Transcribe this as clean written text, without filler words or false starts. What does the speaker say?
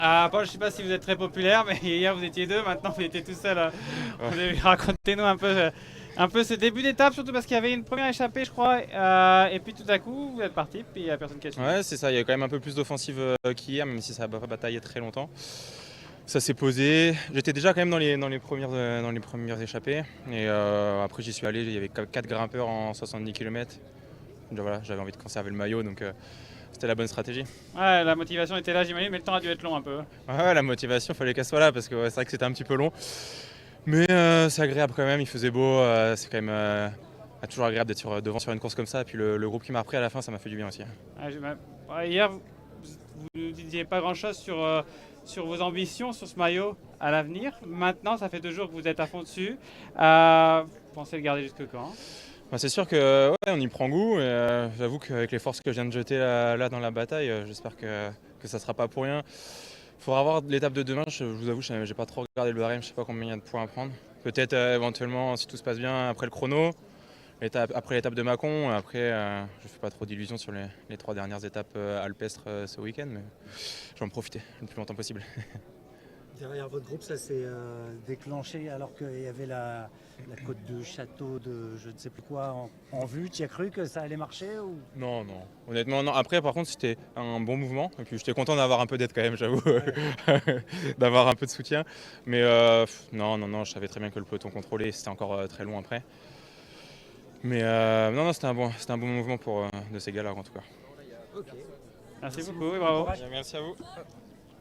Ah, Paul, je sais pas si vous êtes très populaire, mais hier vous étiez deux, maintenant vous étiez tout seul. Racontez-nous un peu ce début d'étape, surtout parce qu'il y avait une première échappée, je crois, et puis tout à coup vous êtes parti, puis il n'y a personne qui a suivi. Ouais, c'est ça, il y a quand même un peu plus d'offensive qu'hier, même si ça n'a pas bataillé très longtemps. Ça s'est posé. J'étais déjà quand même dans les premières échappées. Et après, j'y suis allé, il y avait 4 grimpeurs en 70 km. Donc, voilà, j'avais envie de conserver le maillot, donc c'était la bonne stratégie. Ouais, la motivation était là, j'imagine, mais le temps a dû être long un peu. Ouais, la motivation, il fallait qu'elle soit là, parce que ouais, c'est vrai que c'était un petit peu long. Mais c'est agréable quand même, il faisait beau. C'est quand même toujours agréable d'être devant sur une course comme ça. Et puis le groupe qui m'a repris à la fin, ça m'a fait du bien aussi. Hier, vous ne disiez pas grand-chose sur vos ambitions, sur ce maillot à l'avenir. Maintenant, ça fait 2 jours que vous êtes à fond dessus. Vous pensez le garder jusque quand? Bah, c'est sûr que ouais, on y prend goût. Et, j'avoue qu'avec les forces que je viens de jeter là dans la bataille, j'espère que ça ne sera pas pour rien. Il faudra voir l'étape de demain. Je vous avoue, je n'ai pas trop regardé le barème, je ne sais pas combien il y a de points à prendre. Peut-être éventuellement, si tout se passe bien, après le chrono, après l'étape de Mâcon. Après, je ne fais pas trop d'illusions sur les 3 dernières étapes alpestres ce week-end, mais je vais en profiter le plus longtemps possible. Derrière votre groupe, ça s'est déclenché alors qu'il y avait la côte de château de je ne sais plus quoi en vue. Tu y as cru que ça allait marcher ou... Non, non. Honnêtement, non. Après, par contre, c'était un bon mouvement. Et puis, j'étais content d'avoir un peu d'aide quand même, j'avoue. Ouais. D'avoir un peu de soutien. Mais non, non, non, je savais très bien que le peloton contrôlé, c'était encore très long après. Mais non, non, c'était un bon mouvement de ces gars-là, en tout cas. Ok. Merci beaucoup et bravo. Courage. Merci à vous.